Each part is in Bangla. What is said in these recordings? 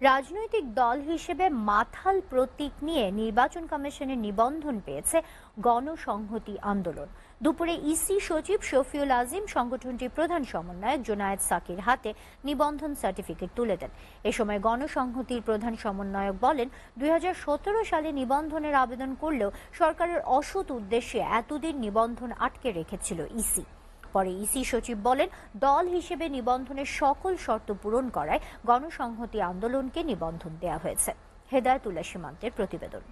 রাজনৈতিক দল হিসেবে মাথাল প্রতীক নিয়ে নির্বাচন কমিশনের নিবন্ধন পেয়েছে গণসংহতি আন্দোলন। দুপুরে ইসি সচিব শফিউল আজিম সংগঠনটির প্রধান সমন্বয়ক জোনায়েদ সাকির হাতে নিবন্ধন সার্টিফিকেট তুলে দেন। এ সময় গণসংহতির প্রধান সমন্বয়ক বলেন, 2017 সালে নিবন্ধনের আবেদন করলেও সরকারের অসৎ উদ্দেশ্যে এতদিন নিবন্ধন আটকে রেখেছিল ইসি। পরে ইসি সচিব বলেন, দল হিসেবে নিবন্ধনের সকল শর্ত পূরণ করায় গণসংহতি আন্দোলনকে নিবন্ধন দেওয়া হয়েছে। হেদায়েতুল্লাহ সীমান্তের প্রতিবেদন।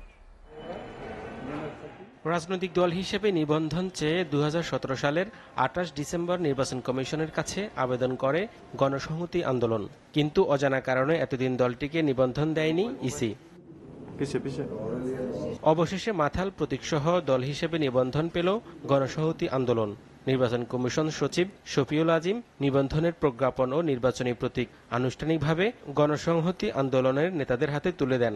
রাজনৈতিক দল হিসেবে নিবন্ধন চেয়ে 2017 সালের 28 ডিসেম্বর নির্বাচন কমিশনের কাছে আবেদন করে গণসংহতি আন্দোলন, কিন্তু অজানা কারণে এতদিন দলটিকে নিবন্ধন দেয়নি ইসি। অবশেষে মাথাল প্রতীকসহ দল হিসেবে নিবন্ধন পেল গণসংহতি আন্দোলন। নির্বাচন কমিশন সচিব শফিউল আজিম নিবন্ধনের প্রজ্ঞাপন ও নির্বাচনী প্রতীক আনুষ্ঠানিকভাবে গণসংহতি আন্দোলনের নেতাদের হাতে তুলে দেন।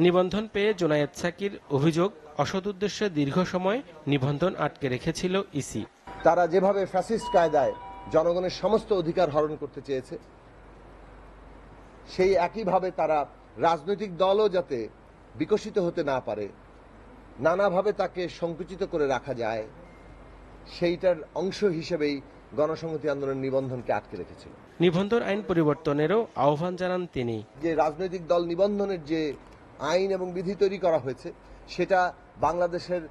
নিবন্ধন পেয়ে জোনায়েদ সাকির অভিযোগ, অসৎ উদ্দেশ্যে দীর্ঘ সময় নিবন্ধন আটকে রেখেছিল ইসি। তারা যেভাবে ফ্যাসিস্ট কায়দায় জনগণের সমস্ত অধিকার হরণ করতে চেয়েছে, সেই একইভাবে তারা রাজনৈতিক দলও যাতে বিকশিত হতে না পারে, নানাভাবে তাকে সংকুচিত করে রাখা যায়, সেইটার অংশ হিসেবেই গণসংহতি আন্দোলনের নিবন্ধনকে আটকে রেখেছিল। নিবন্ধন আইন পরিবর্তনেরও আহ্বান জানান তিনি। যে রাজনৈতিক দল নিবন্ধনের যে আইন এবং বিধি তৈরি করা হয়েছে, সেটা বাংলাদেশের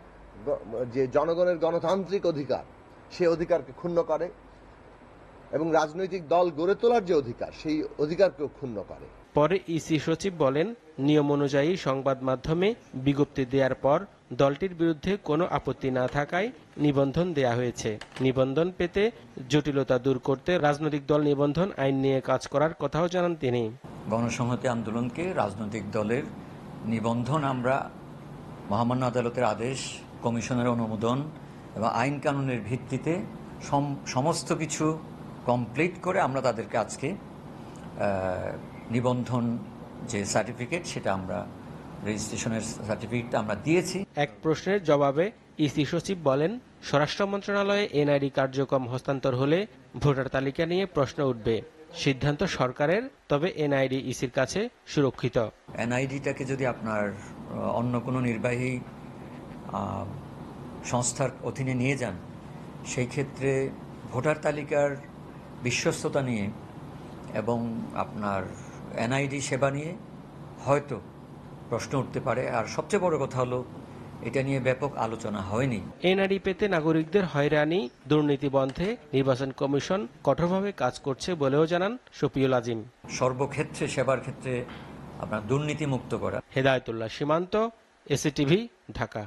যে জনগণের গণতান্ত্রিক অধিকার, সে অধিকারকে ক্ষুণ্ণ করে এবং রাজনৈতিক দল গড়ে তোলার যে অধিকার, সেই অধিকারকেও ক্ষুণ্ণ করে। পরে ইসি সচিব বলেন, নিয়ম অনুযায়ী সংবাদ মাধ্যমে বিজ্ঞপ্তি দেওয়ার পর দলটির বিরুদ্ধে কোনো আপত্তি না থাকায় নিবন্ধন দেয়া হয়েছে। নিবন্ধন পেতে জটিলতা দূর করতে রাজনৈতিক দল নিবন্ধন আইন নিয়ে কাজ করার কথাও জানান তিনি। গণসংহতি আন্দোলনকে রাজনৈতিক দলের নিবন্ধন আমরা মহামান্য আদালতের আদেশ, কমিশনের অনুমোদন এবং আইন কানুনের ভিত্তিতে সমস্ত কিছু কমপ্লিট করে আমরা তাদেরকে আজকে নিবন্ধন যে সার্টিফিকেট, সেটা আমরা রেজিস্ট্রেশনের সার্টিফিকেটটা আমরা দিয়েছি। এক প্রশ্নের জবাবে ইসি সচিব বলেন, স্বরাষ্ট্র মন্ত্রণালয়ে এনআইডি কার্যক্রম হস্তান্তর হলে ভোটার তালিকা নিয়ে প্রশ্ন উঠবে। সিদ্ধান্ত সরকারের, তবে এনআইডি ইসির কাছে সুরক্ষিত। এনআইডিটাকে যদি আপনার অন্য কোনো নির্বাহী সংস্থার অধীনে নিয়ে যান, সেই ক্ষেত্রে ভোটার তালিকার বিশ্বস্ততা নিয়ে এবং আপনার এনআইডি সেবা নিয়ে হয়তো প্রশ্ন উঠতে পারে। আর সবচেয়ে বড় কথা হলো, এটা নিয়ে ব্যাপক আলোচনা হয়নি। এনআইডি পেতে নাগরিকদের হয়রানি, দুর্নীতি বন্ধে নির্বাচন কমিশন কঠোরভাবে কাজ করছে বলেও জানান শফিউল আজিম। সর্বক্ষেত্রে সেবার ক্ষেত্রে আপনার দুর্নীতি মুক্ত করা। হেদায়েতুল্লাহ সীমান্ত, এসিটিভি, ঢাকা।